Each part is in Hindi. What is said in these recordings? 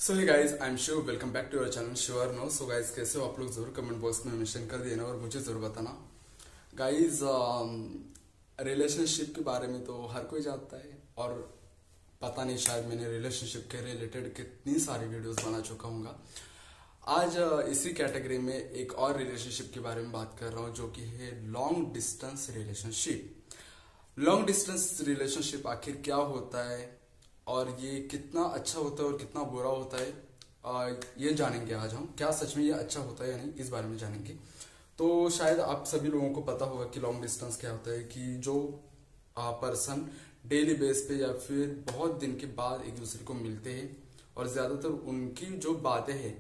So hey guys, I am Shiv. Welcome back to your channel sure no. So guys, कैसे हो आप लोग? जरूर कमेंट बॉक्स में मेंशन कर देना और मुझे जरूर बताना। गाइस, रिलेशनशिप के बारे में तो हर कोई जानता है और पता नहीं शायद मैंने रिलेशनशिप के रिलेटेड कितनी सारी वीडियोस बना चुका हूँ। आज इसी कैटेगरी में एक और रिलेशनशिप के बारे में बात कर रहा हूँ, जो कि है long distance relationship. Long distance relationship आखिर क्या होता है और ये कितना अच्छा होता है और कितना बुरा होता है, ये जानेंगे आज हम। क्या सच में ये अच्छा होता है या नहीं, इस बारे में जानेंगे। तो शायद आप सभी लोगों को पता होगा कि लॉन्ग डिस्टेंस क्या होता है, कि जो पर्सन डेली बेस पे या फिर बहुत दिन के बाद एक दूसरे को मिलते हैं और ज्यादातर उनकी जो बातें हैं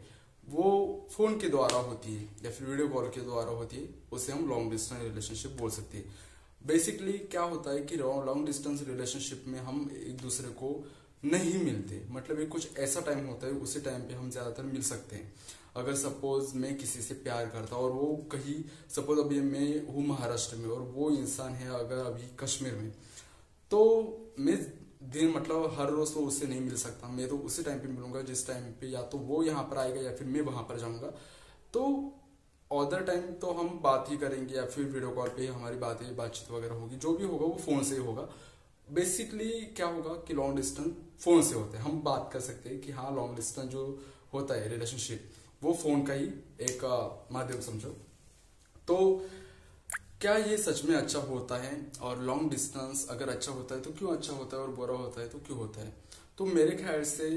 वो फोन के द्वारा होती है या फिर वीडियो कॉल के द्वारा होती है, उसे हम लॉन्ग डिस्टेंस रिलेशनशिप बोल सकते हैं। बेसिकली क्या होता है कि लॉन्ग डिस्टेंस रिलेशनशिप में हम एक दूसरे को नहीं मिलते। मतलब ये कुछ ऐसा टाइम होता है, उसी टाइम पे हम ज्यादातर मिल सकते हैं। अगर सपोज मैं किसी से प्यार करता और वो कहीं, सपोज अभी मैं हूँ महाराष्ट्र में और वो इंसान है अगर अभी कश्मीर में, तो मैं दिन मतलब हर रोज तो उससे नहीं मिल सकता। मैं तो उसी टाइम पे मिलूंगा जिस टाइम पे या तो वो यहाँ पर आएगा या फिर मैं वहां पर जाऊंगा। तो अदर टाइम तो हम बात ही करेंगे या फिर वीडियो कॉल पे हमारी बातचीत वगैरह होगी। जो भी होगा वो फोन से ही होगा। बेसिकली क्या होगा कि लॉन्ग डिस्टेंस फोन से होता है। हम बात कर सकते हैं कि हाँ, लॉन्ग डिस्टेंस जो होता है रिलेशनशिप, वो फोन का ही एक माध्यम समझो। तो क्या ये सच में अच्छा होता है? और लॉन्ग डिस्टेंस अगर अच्छा होता है तो क्यों अच्छा होता है और बुरा होता है तो क्यों होता है? तो मेरे ख्याल से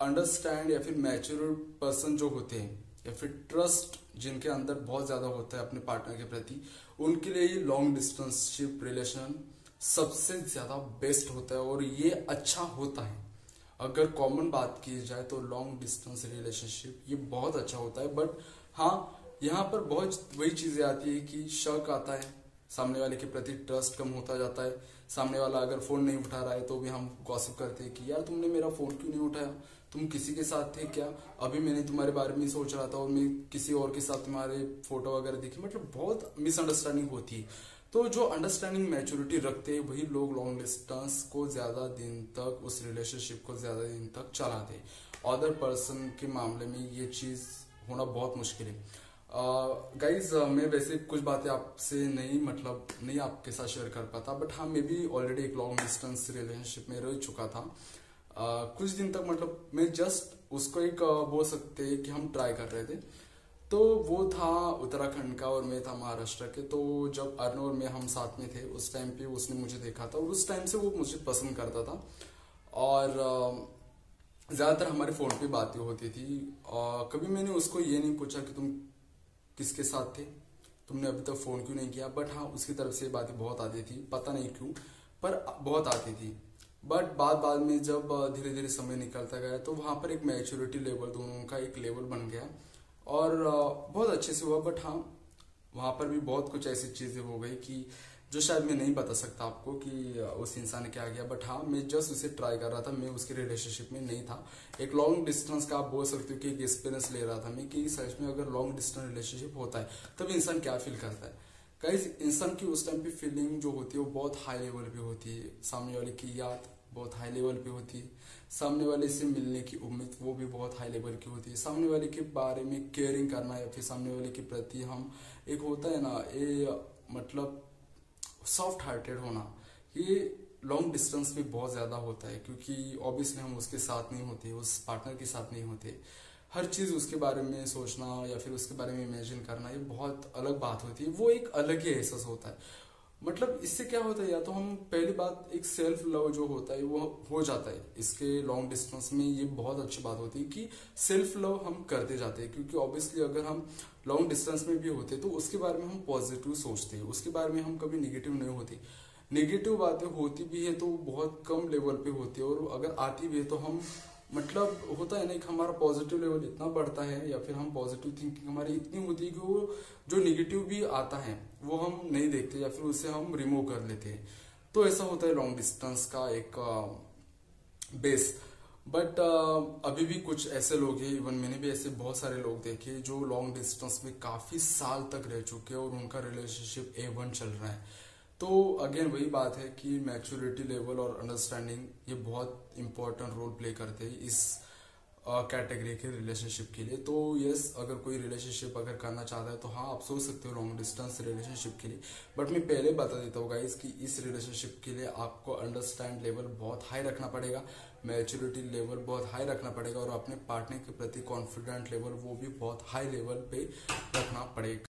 अंडरस्टैंड या फिर मैच्योर पर्सन जो होते हैं या फिर ट्रस्ट जिनके अंदर बहुत ज्यादा होता है अपने पार्टनर के प्रति, उनके लिए लॉन्ग डिस्टेंसशिप रिलेशन सबसे ज्यादा बेस्ट होता है और ये अच्छा होता है। अगर कॉमन बात की जाए तो लॉन्ग डिस्टेंस रिलेशनशिप ये बहुत अच्छा होता है। बट हाँ, यहाँ पर बहुत वही चीजें आती है कि शक आता है, सामने वाले के प्रति ट्रस्ट कम होता जाता है। सामने वाला अगर फोन नहीं उठा रहा है तो भी हम गॉसिप करते हैं कि यार तुमने मेरा फोन क्यों नहीं उठाया, तुम किसी के साथ थे क्या? अभी मैंने तुम्हारे बारे में सोच रहा था और मैं किसी और के साथ तुम्हारे फोटो वगैरह देखी। मतलब बहुत मिसअंडरस्टैंडिंग होती है। तो जो अंडरस्टैंडिंग मैच्योरिटी रखते हैं वही लोग लॉन्ग डिस्टेंस को ज्यादा दिन तक, उस रिलेशनशिप को ज्यादा दिन तक चलाते हैं। अदर पर्सन के मामले में ये चीज होना बहुत मुश्किल है। गाइज, मैं वैसे कुछ बातें आपसे नहीं आपके साथ शेयर कर पाता, बट हाँ, मैं भी ऑलरेडी एक लॉन्ग डिस्टेंस रिलेशनशिप में रह चुका था। कुछ दिन तक, मतलब मैं जस्ट उसको एक बोल सकते हैं कि हम ट्राई कर रहे थे। तो वो था उत्तराखंड का और मैं था महाराष्ट्र के। तो जब अरुण और मैं हम साथ में थे उस टाइम पे उसने मुझे देखा था और उस टाइम से वो मुझे पसंद करता था। और ज्यादातर हमारे फोन पे बातें होती थी। कभी मैंने उसको ये नहीं पूछा कि तुम किसके साथ थे, तुमने अभी तक फोन क्यों नहीं किया। बट हाँ, उसकी तरफ से बातें बहुत आती थी, पता नहीं क्यों, पर बहुत आती थी। बट बाद में जब धीरे धीरे समय निकलता गया तो वहां पर एक मैच्योरिटी लेवल, दोनों का एक लेवल बन गया और बहुत अच्छे से हुआ। बट हाँ, वहां पर भी बहुत कुछ ऐसी चीजें हो गई कि जो शायद मैं नहीं बता सकता आपको कि उस इंसान ने क्या किया। बट हाँ, मैं जस्ट उसे ट्राई कर रहा था, मैं उसके रिलेशनशिप में नहीं था। एक लॉन्ग डिस्टेंस का आप बोल सकते हो कि एक एक्सपीरियंस ले रहा था मैं कि सच में अगर लॉन्ग डिस्टेंस रिलेशनशिप होता है तब इंसान क्या फील करता है। गाइस, इंसान की उस टाइम पे फीलिंग जो होती है वो बहुत हाई लेवल पे होती है। सामने वाले की याद बहुत हाई लेवल पे होती है। सामने वाले से मिलने की उम्मीद वो भी बहुत हाई लेवल की होती है। सामने वाले के बारे में केयरिंग करना या फिर सामने वाले के प्रति हम, एक होता है ना ये, मतलब सॉफ्ट हार्टेड होना, ये लॉन्ग डिस्टेंस में बहुत ज्यादा होता है। क्योंकि ऑब्वियसली हम उसके साथ नहीं होते, उस पार्टनर के साथ नहीं होते। हर चीज उसके बारे में सोचना या फिर उसके बारे में इमेजिन करना, ये बहुत अलग बात होती है। वो एक अलग ही एहसास होता है। मतलब इससे क्या होता है, या तो हम, पहली बात, एक सेल्फ लव जो होता है वो हो जाता है इसके लॉन्ग डिस्टेंस में। ये बहुत अच्छी बात होती है कि सेल्फ लव हम करते जाते हैं। क्योंकि ऑब्वियसली अगर हम लॉन्ग डिस्टेंस में भी होते तो उसके बारे में हम पॉजिटिव सोचते हैं, उसके बारे में हम कभी निगेटिव नहीं होते। नेगेटिव बातें होती भी है तो बहुत कम लेवल पे होती है, और अगर आती भी है तो हम, मतलब होता है ना कि हमारा पॉजिटिव लेवल इतना बढ़ता है या फिर हम पॉजिटिव थिंकिंग हमारी इतनी होती है कि वो जो निगेटिव भी आता है वो हम नहीं देखते या फिर उसे हम रिमूव कर लेते हैं। तो ऐसा होता है लॉन्ग डिस्टेंस का एक बेस। बट अभी भी कुछ ऐसे लोग हैं, इवन मैंने भी ऐसे बहुत सारे लोग देखे जो लॉन्ग डिस्टेंस में काफी साल तक रह चुके हैं और उनका रिलेशनशिप A1 चल रहा है। तो अगेन वही बात है कि मैच्योरिटी लेवल और अंडरस्टैंडिंग ये बहुत इंपॉर्टेंट रोल प्ले करते हैं इस कैटेगरी के रिलेशनशिप के लिए। तो यस, अगर कोई रिलेशनशिप अगर करना चाहता है तो हाँ, आप सोच सकते हो लॉन्ग डिस्टेंस रिलेशनशिप के लिए। बट मैं पहले बता देता हूँ गाइस कि इस रिलेशनशिप के लिए आपको अंडरस्टैंड लेवल बहुत हाई रखना पड़ेगा, मैच्योरिटी लेवल बहुत हाई रखना पड़ेगा, और अपने पार्टनर के प्रति कॉन्फिडेंट लेवल वो भी बहुत हाई लेवल पे रखना पड़ेगा।